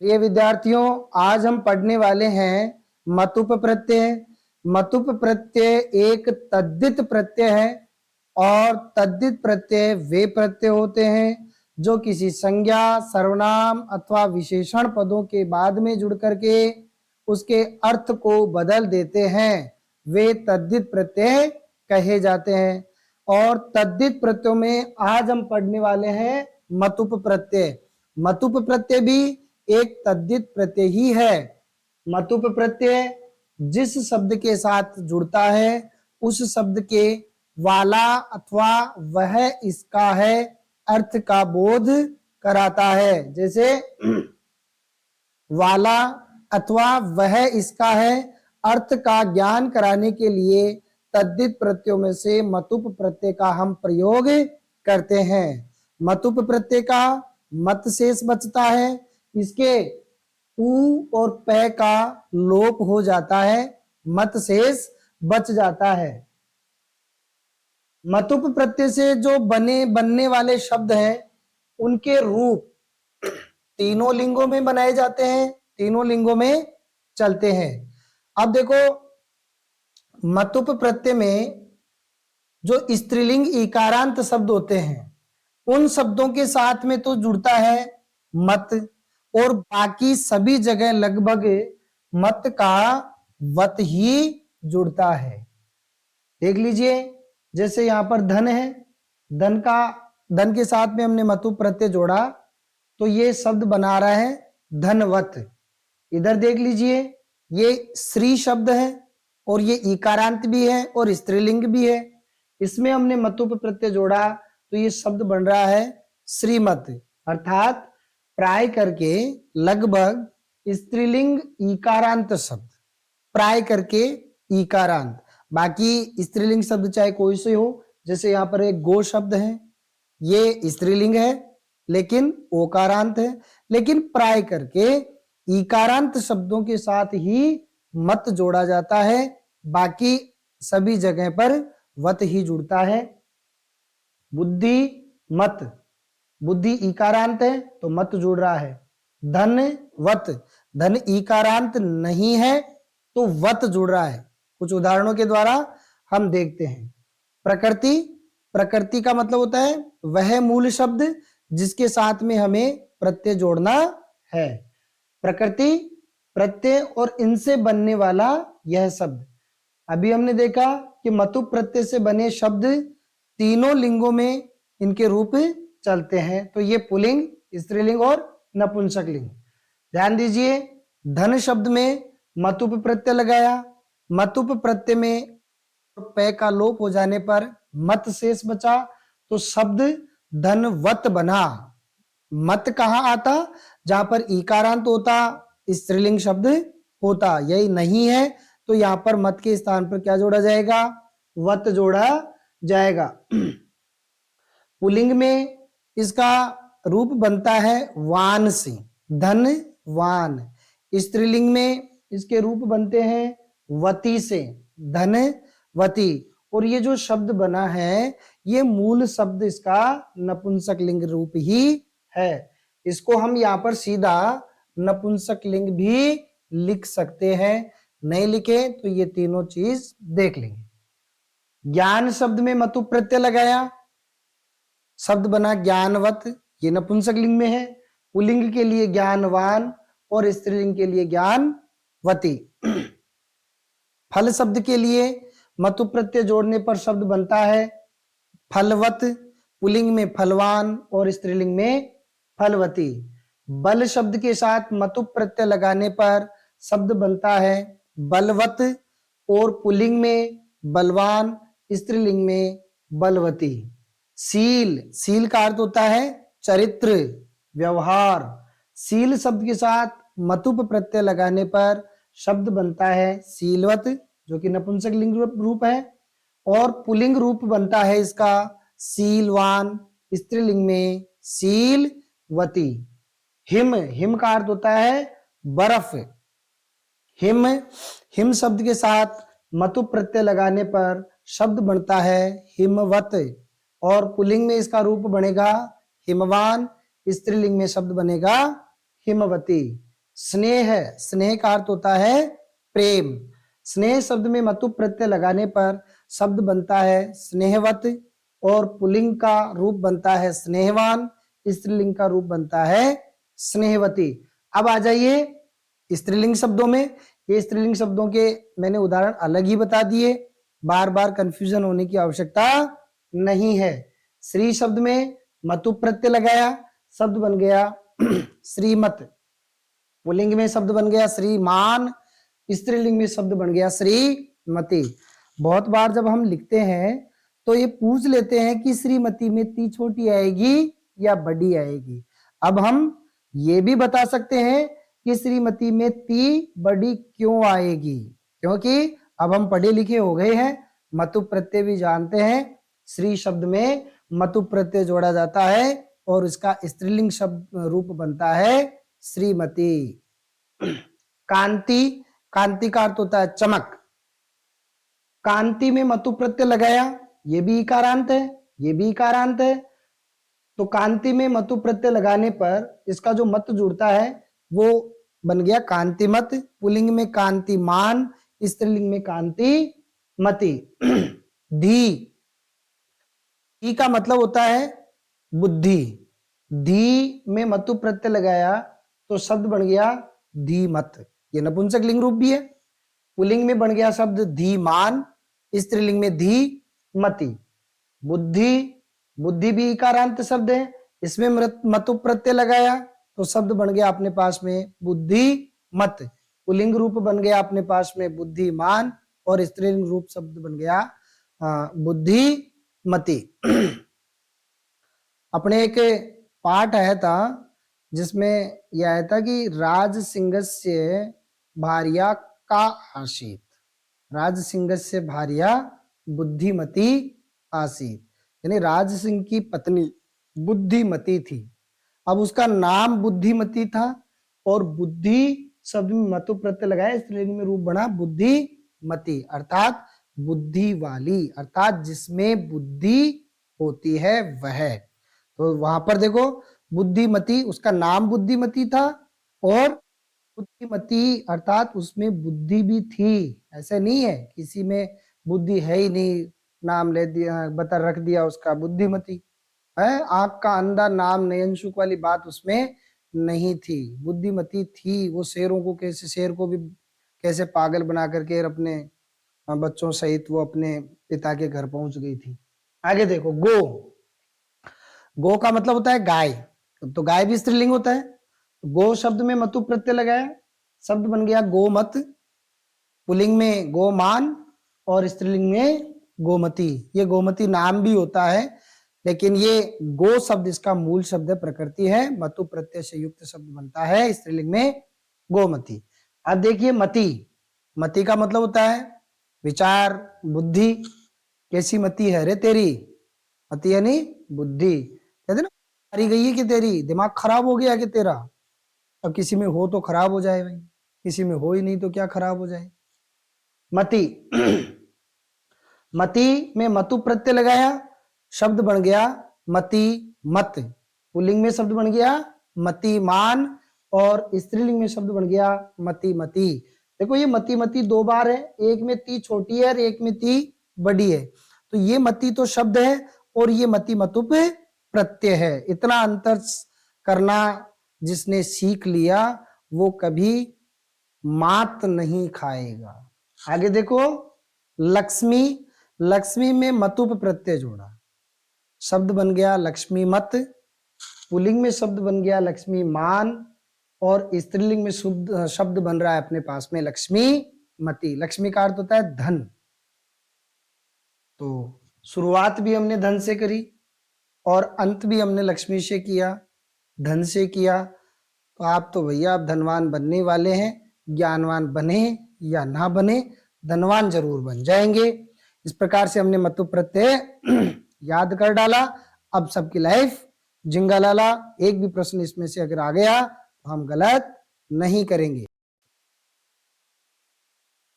प्रिय विद्यार्थियों, आज हम पढ़ने वाले हैं मतुप प्रत्यय। मतुप प्रत्यय एक तद्धित प्रत्यय है और तद्धित प्रत्यय वे प्रत्यय होते हैं जो किसी संज्ञा, सर्वनाम अथवा विशेषण पदों के बाद में जुड़ करके उसके अर्थ को बदल देते हैं। वे तद्धित प्रत्यय कहे जाते हैं और तद्धित प्रत्ययों में आज हम पढ़ने वाले हैं मतुप प्रत्यय। मतुप प्रत्यय भी एक तद्धित प्रत्यय ही है। मतुप प्रत्यय जिस शब्द के साथ जुड़ता है उस शब्द के वाला अथवा वह इसका है अर्थ का बोध कराता है। जैसे वाला अथवा वह इसका है अर्थ का ज्ञान कराने के लिए तद्धित प्रत्ययों में से मतुप प्रत्यय का हम प्रयोग करते हैं। मतुप प्रत्यय का मत शेष बचता है, इसके उ और पै का लोप हो जाता है, मत शेष बच जाता है। मतुप प्रत्यय से जो बनने वाले शब्द हैं उनके रूप तीनों लिंगों में बनाए जाते हैं, तीनों लिंगों में चलते हैं। अब देखो, मतुप प्रत्यय में जो स्त्रीलिंग इकारांत शब्द होते हैं उन शब्दों के साथ में तो जुड़ता है मत, और बाकी सभी जगह लगभग मत का वत ही जुड़ता है। देख लीजिए, जैसे यहां पर धन है, धन के साथ में हमने मतुप प्रत्यय जोड़ा तो ये शब्द बना रहा है धनवत। इधर देख लीजिए, ये श्री शब्द है और ये इकारांत भी है और स्त्रीलिंग भी है। इसमें हमने मतुप प्रत्यय जोड़ा तो ये शब्द बन रहा है श्रीमत, अर्थात प्राय करके लगभग स्त्रीलिंग इकारांत शब्द, प्राय करके इकारांत। बाकी स्त्रीलिंग शब्द चाहे कोई से हो, जैसे यहाँ पर एक गो शब्द है, ये स्त्रीलिंग है लेकिन ओकारांत है, लेकिन प्राय करके इकारांत शब्दों के साथ ही मत जोड़ा जाता है, बाकी सभी जगह पर वत ही जुड़ता है। बुद्धि मत, बुद्धि इकारांत है तो मत जुड़ रहा है। धन वत, धन इकारांत नहीं है तो वत जुड़ रहा है। कुछ उदाहरणों के द्वारा हम देखते हैं। प्रकृति, प्रकृति का मतलब होता है वह मूल शब्द जिसके साथ में हमें प्रत्यय जोड़ना है। प्रकृति, प्रत्यय और इनसे बनने वाला यह शब्द। अभी हमने देखा कि मतुप प्रत्यय से बने शब्द तीनों लिंगों में इनके रूप चलते हैं, तो ये पुल्लिंग, स्त्रीलिंग और नपुंसक लिंग। ध्यान दीजिए, धन शब्द में मतुप प्रत्यय लगाया, मतुप प्रत्यय में पै का लोप हो जाने पर मत शेष बचा तो शब्द धनवत बना। मत कहां आता? जहां पर इकारांत होता, स्त्रीलिंग शब्द होता, यही नहीं है तो यहां पर मत के स्थान पर क्या जोड़ा जाएगा? वत जोड़ा जाएगा। पुल्लिंग में इसका रूप बनता है वान से, धन वान। स्त्रीलिंग में इसके रूप बनते हैं वती से, धन वती। और ये जो शब्द बना है ये मूल शब्द इसका नपुंसक लिंग रूप ही है। इसको हम यहाँ पर सीधा नपुंसक लिंग भी लिख सकते हैं, नहीं लिखे तो ये तीनों चीज देख लेंगे। ज्ञान शब्द में मतुप प्रत्यय लगाया, शब्द बना ज्ञानवत, ये नपुंसक लिंग में है। पुल्लिंग के लिए ज्ञानवान और स्त्रीलिंग के लिए ज्ञानवती। फल शब्द के लिए मतुप प्रत्यय जोड़ने पर शब्द बनता है फलवत, पुल्लिंग में फलवान और स्त्रीलिंग में फलवती। बल शब्द के साथ मतुप प्रत्यय लगाने पर शब्द बनता है बलवत और पुल्लिंग में बलवान, स्त्रीलिंग में बलवती। शील, शील का अर्थ होता है चरित्र, व्यवहार। शील शब्द के साथ मतुप प्रत्यय लगाने पर शब्द बनता है शीलवत, जो कि नपुंसक लिंग रूप है, और पुल्लिंग रूप बनता है इसका शीलवान, स्त्रीलिंग में शीलवती। हिम, हिम का अर्थ होता है बर्फ। हिम, हिम शब्द के साथ मतुप प्रत्यय लगाने पर शब्द बनता है हिमवत, और पुल्लिंग में इसका रूप बनेगा हिमवान, स्त्रीलिंग में शब्द बनेगा हिमवती। स्नेह है, स्नेह का अर्थ होता है प्रेम। स्नेह शब्द में मतु प्रत्यय लगाने पर शब्द बनता है स्नेहवत, और पुल्लिंग का रूप बनता है स्नेहवान, स्त्रीलिंग का रूप बनता है स्नेहवती। अब आ जाइए स्त्रीलिंग शब्दों में। ये स्त्रीलिंग शब्दों के मैंने उदाहरण अलग ही बता दिए, बार बार कंफ्यूजन होने की आवश्यकता नहीं है। श्री शब्द में मतु प्रत्यय लगाया, शब्द बन गया श्रीमत। पुल्लिंग में शब्द बन गया श्रीमान, स्त्रीलिंग में शब्द बन गया श्रीमती। बहुत बार जब हम लिखते हैं तो ये पूछ लेते हैं कि श्रीमती में ती छोटी आएगी या बड़ी आएगी। अब हम ये भी बता सकते हैं कि श्रीमती में ती बड़ी क्यों आएगी, क्योंकि अब हम पढ़े लिखे हो गए हैं, मतु प्रत्यय भी जानते हैं। श्री शब्द में मतु प्रत्यय जोड़ा जाता है और इसका स्त्रीलिंग शब्द रूप बनता है श्रीमती। कांति, कांति का अर्थ होता है चमक। कांति में मतु प्रत्यय लगाया, ये भी इकारांत है, ये भी इकारांत है। तो कांति में मतु प्रत्यय लगाने पर इसका जो मत जुड़ता है वो बन गया कांतिमत। पुल्लिंग में कांतिमान, स्त्रीलिंग में कांतिमती। धी, धी का मतलब होता है बुद्धि। धी में मतु प्रत्यय लगाया तो शब्द बन गया धीमत। ये नपुंसक लिंग रूप भी है। पुल्लिंग में बन गया शब्द धीमान, स्त्रीलिंग में धीमती। बुद्धि, बुद्धि भी इकारांत शब्द है, इसमें मतु प्रत्यय लगाया तो शब्द बन गया अपने पास में बुद्धिमत। पुल्लिंग रूप बन गया अपने पास में बुद्धिमान, और स्त्रीलिंग रूप शब्द बन गया बुद्धिमती। अपने एक पाठ आया था जिसमें यह आया था कि राज सिंहस्य भार्या का आसीत, राज सिंहस्य भार्या बुद्धिमती आसीत, यानी राज सिंह की पत्नी बुद्धिमती थी। अब उसका नाम बुद्धिमती था और बुद्धि शब्द में मतु प्रत्यय लगाया, स्त्रीलिंग में रूप बना बुद्धिमती, अर्थात बुद्धि वाली, अर्थात जिसमें बुद्धि होती है वह। तो वहां पर देखो बुद्धिमती, उसका नाम बुद्धिमती था और बुद्धिमती अर्थात उसमें बुद्धि भी थी। ऐसे नहीं है किसी में बुद्धि है ही नहीं, नाम ले दिया, बता रख दिया उसका बुद्धिमती है। आंख का अंधा नाम नयनसुख वाली बात उसमें नहीं थी, बुद्धिमती थी। वो शेरों को कैसे, शेर को भी कैसे पागल बना करके अपने बच्चों सहित वो अपने पिता के घर पहुंच गई थी। आगे देखो गो, गो का मतलब होता है गाय, तो गाय भी स्त्रीलिंग होता है। गो शब्द में मतु प्रत्यय लगाया, शब्द बन गया गोमत। पुल्लिंग में गोमान और स्त्रीलिंग में गोमती। ये गोमती नाम भी होता है, लेकिन ये गो शब्द इसका मूल शब्द प्रकृति है, मतु प्रत्यय से युक्त शब्द बनता है स्त्रीलिंग में गोमती। अब देखिए मति, मति का मतलब होता है विचार, बुद्धि। कैसी मति है रे तेरी, मति यानी बुद्धि। कहते ना मारी गई है कि तेरी, दिमाग खराब हो गया कि तेरा। अब किसी में हो तो खराब हो जाए भाई, किसी में हो ही नहीं तो क्या खराब हो जाए। मति, मति में मतु प्रत्यय लगाया, शब्द बन गया मति मत। पुल्लिंग में शब्द बन गया मतिमान और स्त्रीलिंग में शब्द बन गया मति मती। देखो ये मति मती दो बार है, एक में ती छोटी है और एक में ती बड़ी है। तो ये मति तो शब्द है और ये मति मतुप प्रत्यय है। इतना अंतर करना जिसने सीख लिया वो कभी मात नहीं खाएगा। आगे देखो लक्ष्मी, लक्ष्मी में मतुप प्रत्यय जोड़ा, शब्द बन गया लक्ष्मी मत। पुल्लिंग में शब्द बन गया लक्ष्मी मान और स्त्रीलिंग में शब्द बन रहा है अपने पास में लक्ष्मी मती। लक्ष्मी का अर्थ होता है धन। तो शुरुआत भी हमने धन से करी और अंत भी हमने लक्ष्मी से किया, धन से किया। तो आप तो भैया आप धनवान बनने वाले हैं, ज्ञानवान बने या ना बने धनवान जरूर बन जाएंगे। इस प्रकार से हमने मतु प्रत्यय याद कर डाला। अब सबकी लाइफ जिंगा लाला। एक भी प्रश्न इसमें से अगर आ गया तो हम गलत नहीं करेंगे।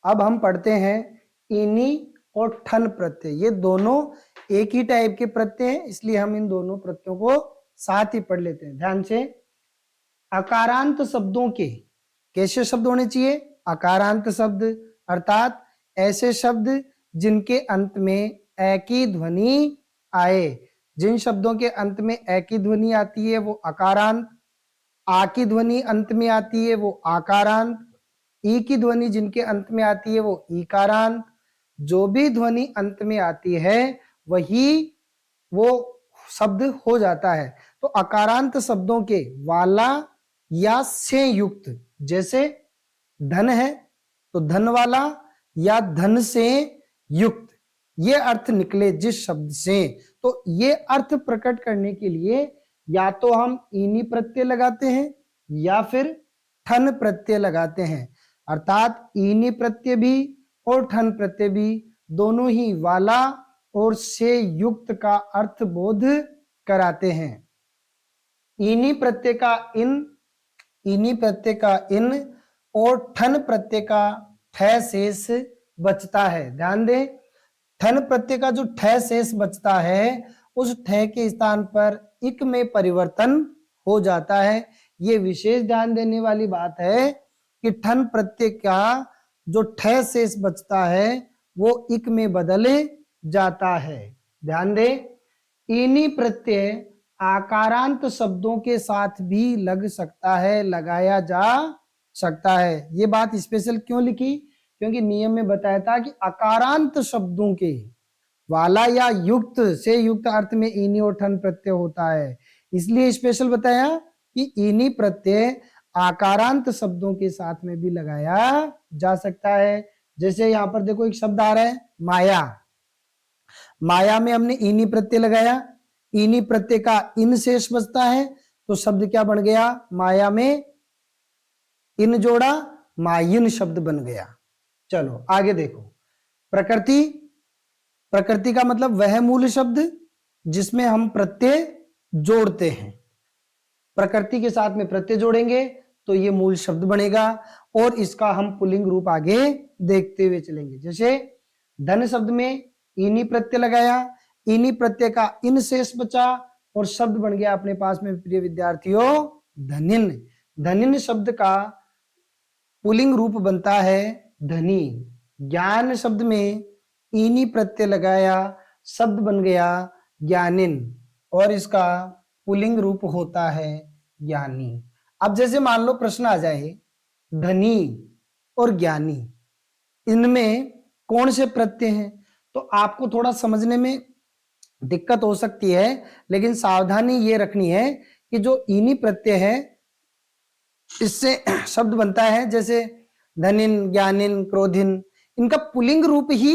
अब हम पढ़ते हैं इनी और ठन प्रत्यय। ये दोनों एक ही टाइप के प्रत्यय हैं, इसलिए हम इन दोनों प्रत्ययों को साथ ही पढ़ लेते हैं ध्यान से। अकारांत शब्दों के कैसे शब्द होने चाहिए? अकारांत शब्द, अर्थात ऐसे शब्द जिनके अंत में ए की ध्वनि आए। जिन शब्दों के अंत में ए की ध्वनि आती है वो अकारांत, आ की ध्वनि अंत में आती है वो आकारांत, ई की ध्वनि जिनके अंत में आती है वो ईकारांत। जो भी ध्वनि अंत में आती है वही वो शब्द हो जाता है। तो अकारांत शब्दों के वाला या से युक्त, जैसे धन है तो धन वाला या धन से युक्त, ये अर्थ निकले जिस शब्द से, तो ये अर्थ प्रकट करने के लिए या तो हम ईनी प्रत्यय लगाते हैं या फिर ठन प्रत्यय लगाते हैं। अर्थात ईनी प्रत्यय भी और ठन प्रत्यय भी दोनों ही वाला और से युक्त का अर्थ बोध कराते हैं। ईनी प्रत्यय का इन, ईनी प्रत्यय का इन और ठन प्रत्यय का ठ शेष बचता है। ध्यान दें, ठन प्रत्यय का जो ठ शेष बचता है उस ठ के स्थान पर इक में परिवर्तन हो जाता है। ये विशेष ध्यान देने वाली बात है कि ठन प्रत्यय का जो ठ शेष बचता है वो इक में बदल जाता है। ध्यान दें, ईनी प्रत्यय आकारांत शब्दों के साथ भी लग सकता है, लगाया जा सकता है। ये बात स्पेशल क्यों लिखी? क्योंकि नियम में बताया था कि अकारांत शब्दों के वाला या युक्त से युक्त अर्थ में ईनी और ठन प्रत्यय होता है, इसलिए स्पेशल बताया कि ईनी प्रत्यय आकारांत शब्दों के साथ में भी लगाया जा सकता है। जैसे यहां पर देखो एक शब्द आ रहा है माया, माया में हमने ईनी प्रत्यय लगाया, ईनी प्रत्यय का इन शेष बचता है तो शब्द क्या बन गया? माया में इन जोड़ा, मायिन शब्द बन गया। चलो आगे देखो, प्रकृति। प्रकृति का मतलब वह मूल शब्द जिसमें हम प्रत्यय जोड़ते हैं। प्रकृति के साथ में प्रत्यय जोड़ेंगे तो ये मूल शब्द बनेगा और इसका हम पुल्लिंग रूप आगे देखते हुए चलेंगे। जैसे धन शब्द में ईनी प्रत्यय लगाया, ईनी प्रत्यय का इन शेष बचा और शब्द बन गया अपने पास में प्रिय विद्यार्थियों धनिन। धनिन शब्द का पुल्लिंग रूप बनता है धनी। ज्ञान शब्द में ईनी प्रत्यय लगाया, शब्द बन गया ज्ञानिन और इसका पुल्लिंग रूप होता है ज्ञानी। अब जैसे मान लो प्रश्न आ जाए धनी और ज्ञानी, इनमें कौन से प्रत्यय हैं, तो आपको थोड़ा समझने में दिक्कत हो सकती है, लेकिन सावधानी ये रखनी है कि जो ईनी प्रत्यय है इससे शब्द बनता है, जैसे धनिन, ज्ञानिन, क्रोधिन, इनका पुल्लिंग रूप ही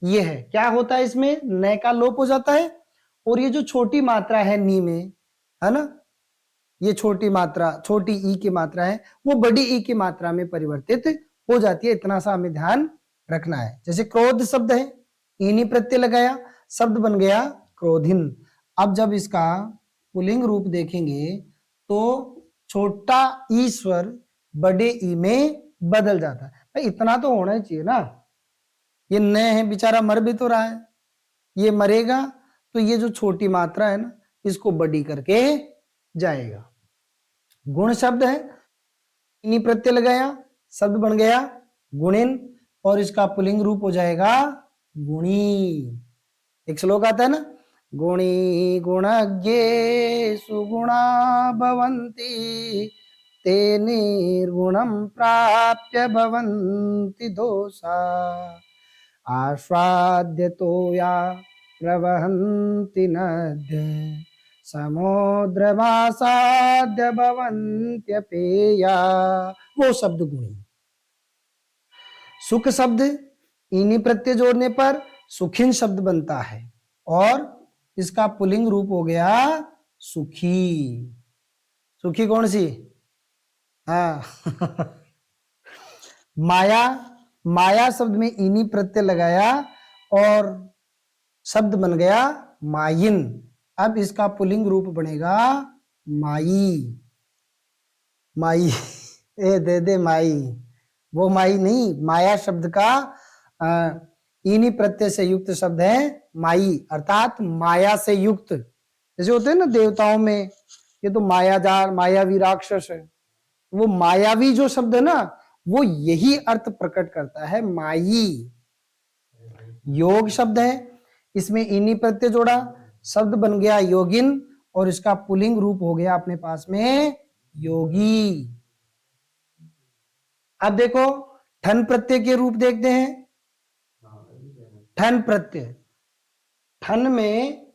ये है। क्या होता है इसमें? न का लोप हो जाता है और ये जो छोटी मात्रा है नी में, है ना, ये छोटी मात्रा, छोटी ई की मात्रा है, वो बड़ी ई की मात्रा में परिवर्तित हो जाती है। इतना सा हमें ध्यान रखना है। जैसे क्रोध शब्द है, ईनी प्रत्यय लगाया, शब्द बन गया क्रोधिन। अब जब इसका पुल्लिंग रूप देखेंगे तो छोटा ई स्वर बड़े ई में बदल जाता है। भाई इतना तो होना ही चाहिए ना, ये न है बेचारा मर भी तो रहा है, ये मरेगा तो ये जो छोटी मात्रा है ना इसको बड़ी करके जाएगा। गुण शब्द है, ईनी प्रत्यय लगाया, शब्द बन गया गुणिन और इसका पुल्लिंग रूप हो जाएगा गुणी। एक श्लोक आता है ना, गुणी गुणज्ञे सुगुणा भवन्ति ते निर्गुणं प्राप्य भवन्ति दोषा आस्वाद्यतो या प्रवहन्ति नद्य समुद्रमासाद्य भवन्त्यपेया। वो शब्द गुणी। सुख शब्द ईनी प्रत्यय जोड़ने पर सुखिन शब्द बनता है और इसका पुल्लिंग रूप हो गया सुखी। सुखी कौन सी? हाँ माया, माया शब्द में ईनी प्रत्यय लगाया और शब्द बन गया मायिन। अब इसका पुल्लिंग रूप बनेगा माई। माई ए दे दे माई, वो माई नहीं, माया शब्द का ईनी प्रत्यय से युक्त शब्द है माई, अर्थात माया से युक्त। जैसे होते हैं ना देवताओं में, ये तो मायाजार, मायावी राक्षस है, वो मायावी जो शब्द है ना, वो यही अर्थ प्रकट करता है, माई। योग शब्द है, इसमें इनी प्रत्यय जोड़ा, शब्द बन गया योगिन, और इसका पुल्लिंग रूप हो गया अपने पास में योगी। अब देखो ठन प्रत्यय के रूप देखते हैं। ठन प्रत्यय, ठन में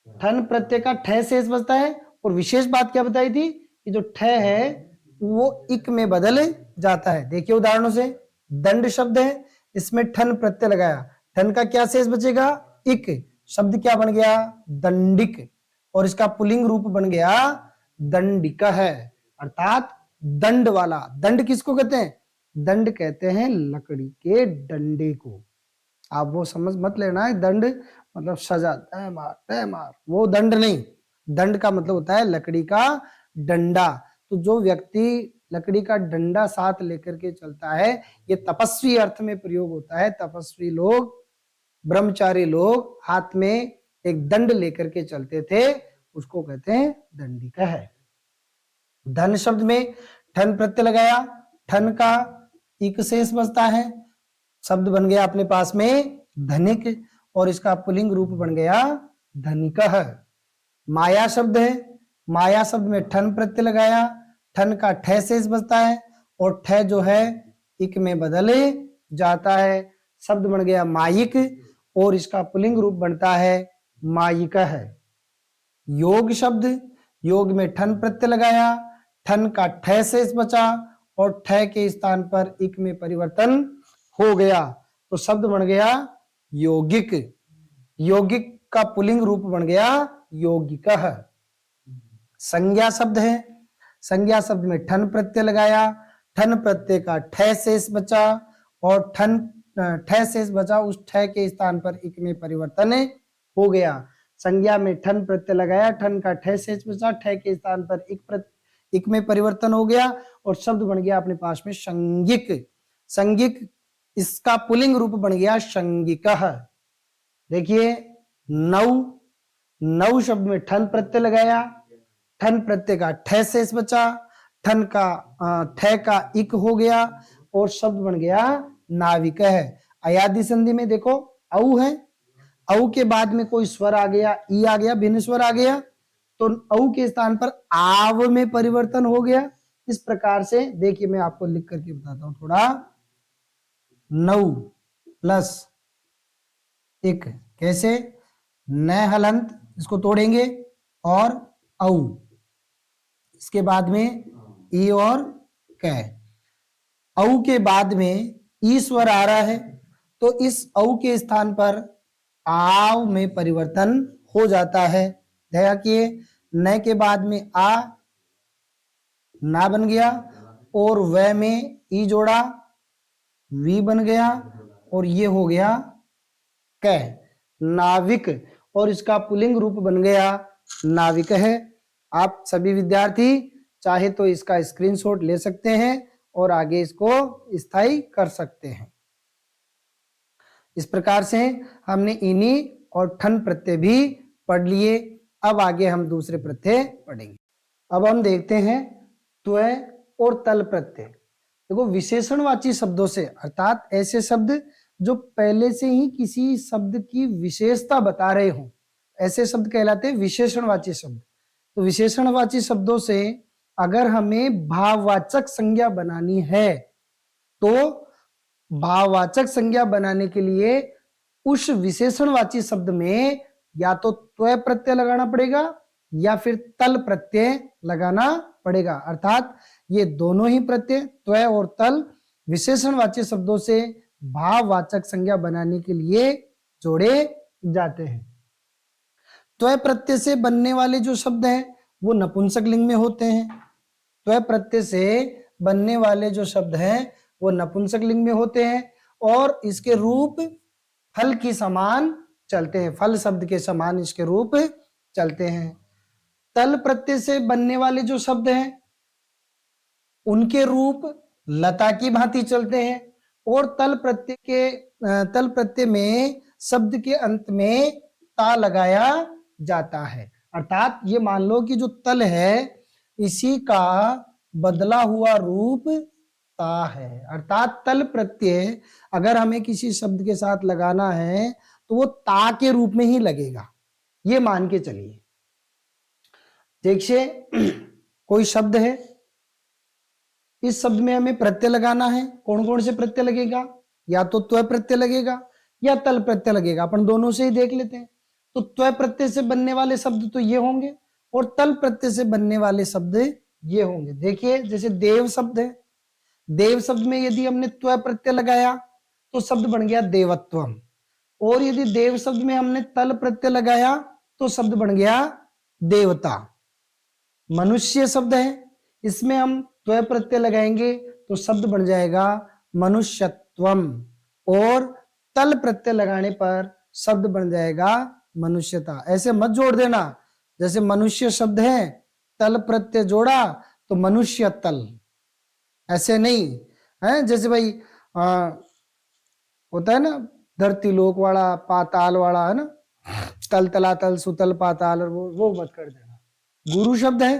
ठन प्रत्यय का ठ शेष बचता है, और विशेष बात क्या बताई थी कि जो ठ है वो इक में बदल जाता है। देखिए उदाहरणों से, दंड शब्द है, इसमें ठन प्रत्यय लगाया, ठन का क्या शेष बचेगा, इक, शब्द क्या बन गया, दंडिक, और इसका पुल्लिंग रूप बन गया दंडिक है, अर्थात दंड वाला। दंड किसको कहते हैं, दंड कहते हैं लकड़ी के डंडे को। आप वो समझ मत लेना है दंड मतलब सजा, तय मार तय मार, वो दंड नहीं। दंड का मतलब होता है लकड़ी का डंडा। तो जो व्यक्ति लकड़ी का डंडा साथ लेकर के चलता है, ये तपस्वी अर्थ में प्रयोग होता है। तपस्वी लोग, ब्रह्मचारी लोग हाथ में एक दंड लेकर के चलते थे, उसको कहते हैं दंडिका है। धन शब्द में ठन प्रत्यय लगाया, ठन का इक शेष बचता है, शब्द बन गया अपने पास में धनिक, और इसका पुल्लिंग रूप बन गया धनिकः। माया शब्द है, माया शब्द में ठन प्रत्यय लगाया, ठन का ठ शेष बचता है, और ठ जो है इक में बदल जाता है, शब्द बन गया मायिक, और इसका पुल्लिंग रूप बनता है मायिकः। योग शब्द, योग में ठन प्रत्यय लगाया, ठन का ठ शेष बचा, और ठ के स्थान पर इक में परिवर्तन हो गया, तो शब्द बन गया योगिक। योगिक का पुल्लिंग रूप बन गया यौगिकः। संज्ञा शब्द है, संज्ञा शब्द में ठन प्रत्यय लगाया, ठन प्रत्यय का ठ शेष बचा, और ठ शेष बचा, उस ठ के स्थान पर इक में परिवर्तन हो गया। संज्ञा में ठन प्रत्यय लगाया, ठन का ठ शेष बचा, ठ के स्थान पर इक में परिवर्तन हो गया, और शब्द बन गया अपने पास में संज्ञिक। संज्ञिक, इसका पुल्लिंग रूप बन गया संज्ञिकः। देखिए नौ, नौ शब्द में ठन प्रत्यय लगाया, ठन प्रत्यय का ठ शेष बचा, ठन का ठ का इक हो गया, और शब्द बन गया नाविक है। अयादि संधि में देखो औ है, औ के बाद में कोई स्वर आ गया, ई आ गया, भिन्न स्वर आ गया, तो औ के स्थान पर आव में परिवर्तन हो गया। इस प्रकार से देखिए मैं आपको लिख करके बताता हूं थोड़ा। नौ प्लस इक, कैसे, न हलंत, इसको तोड़ेंगे, और औ, इसके बाद में ई और क, औ के बाद में ई स्वर आ रहा है, तो इस औ के स्थान पर आव में परिवर्तन हो जाता है। ध्यान रखिए, न के बाद में आ, ना बन गया, और व में ई जोड़ा, वी बन गया, और ये हो गया क, नाविक, और इसका पुल्लिंग रूप बन गया नाविक है। आप सभी विद्यार्थी चाहे तो इसका स्क्रीनशॉट ले सकते हैं और आगे इसको स्थायी कर सकते हैं। इस प्रकार से हमने इनी और ठन प्रत्यय भी पढ़ लिए। अब आगे हम दूसरे प्रत्यय पढ़ेंगे। अब हम देखते हैं त्वय और तल प्रत्यय। देखो विशेषणवाची शब्दों से, अर्थात ऐसे शब्द जो पहले से ही किसी शब्द की विशेषता बता रहे हो, ऐसे शब्द कहलाते हैं विशेषणवाची शब्द। तो विशेषणवाची शब्दों से अगर हमें भाववाचक संज्ञा बनानी है, तो भाववाचक संज्ञा बनाने के लिए उस विशेषणवाची शब्द में या तो त्वय प्रत्यय लगाना पड़ेगा या फिर तल प्रत्यय लगाना पड़ेगा। अर्थात ये दोनों ही प्रत्यय, त्वय और तल, विशेषणवाची शब्दों से भाववाचक संज्ञा बनाने के लिए जोड़े जाते हैं। त्वय प्रत्यय से बनने वाले जो शब्द हैं वो नपुंसक लिंग में होते हैं। त्वय प्रत्यय से बनने वाले जो शब्द हैं वो नपुंसक लिंग में होते हैं, और इसके रूप फल की समान चलते हैं, फल शब्द के समान इसके रूप चलते हैं। तल प्रत्यय से बनने वाले जो शब्द हैं उनके रूप लता की भांति चलते हैं, और तल प्रत्यय में शब्द के अंत में ता लगाया जाता है। अर्थात ये मान लो कि जो तल है इसी का बदला हुआ रूप ता है। अर्थात तल प्रत्यय अगर हमें किसी शब्द के साथ लगाना है तो वो ता के रूप में ही लगेगा, ये मान के चलिए। देखिए कोई शब्द है, इस शब्द में हमें प्रत्यय लगाना है, कौन कौन से प्रत्यय लगेगा? या तो त्वय प्रत्यय लगेगा या तल प्रत्यय लगेगा, अपन दोनों से ही देख लेते हैं। तो त्वय प्रत्यय से बनने वाले शब्द तो ये होंगे और तल प्रत्यय से बनने वाले शब्द ये होंगे। देखिए जैसे देव शब्द है, देव शब्द में यदि हमने त्वय प्रत्यय लगाया तो शब्द बन गया देवत्वम, और यदि देव शब्द में हमने तल प्रत्यय लगाया तो शब्द बन गया देवता। मनुष्य शब्द है, इसमें हम त्वय प्रत्यय लगाएंगे तो शब्द बन जाएगा मनुष्यत्वम, और तल प्रत्यय लगाने पर शब्द बन जाएगा मनुष्यता। ऐसे मत जोड़ देना, जैसे मनुष्य शब्द है तल प्रत्यय जोड़ा तो मनुष्य तल, ऐसे नहीं है। जैसे भाई होता है ना धरती लोक वाला पाताल वाला, है ना, तल तलातल सुतल पाताल, वो मत कर देना। गुरु शब्द है,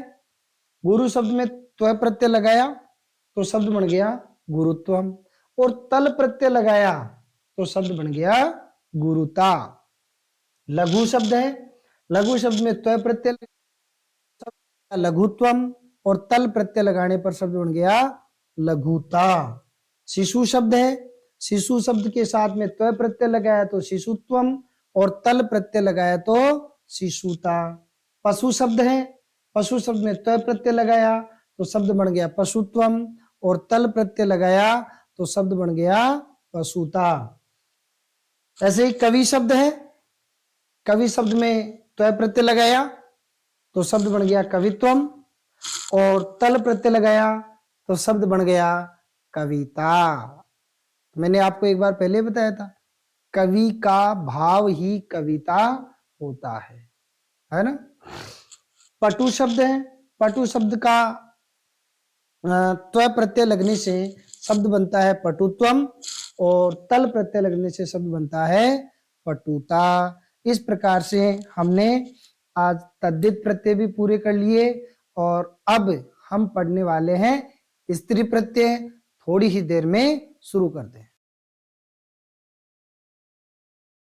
गुरु शब्द में त्वय प्रत्यय लगाया तो शब्द बन गया गुरुत्वम, और तल प्रत्यय लगाया तो शब्द बन गया गुरुता। लघु शब्द है, लघु शब्द में त्वय प्रत्यय लघुत्वम, और तल प्रत्यय लगाने पर शब्द बन गया लघुता। शिशु शब्द है, शिशु शब्द के साथ में त्वय प्रत्यय लगाया तो शिशुत्वम, और तल प्रत्यय लगाया तो शिशुता। पशु शब्द है, पशु शब्द में त्वय प्रत्यय लगाया तो शब्द बन गया पशुत्वम, और तल प्रत्यय लगाया तो शब्द बन गया पशुता। ऐसे ही कवि शब्द है, कवि शब्द में त्वय प्रत्यय लगाया तो शब्द बन गया कवित्वम, और तल प्रत्यय लगाया तो शब्द बन गया कविता। मैंने आपको एक बार पहले बताया था, कवि का भाव ही कविता होता है ना। पटु शब्द है, पटु शब्द का त्वय प्रत्यय लगने से शब्द बनता है पटुत्वम, और तल प्रत्यय लगने से शब्द बनता है पटुता। इस प्रकार से हमने आज तद्धित प्रत्यय भी पूरे कर लिए, और अब हम पढ़ने वाले हैं स्त्री प्रत्यय। थोड़ी ही देर में शुरू करते हैं।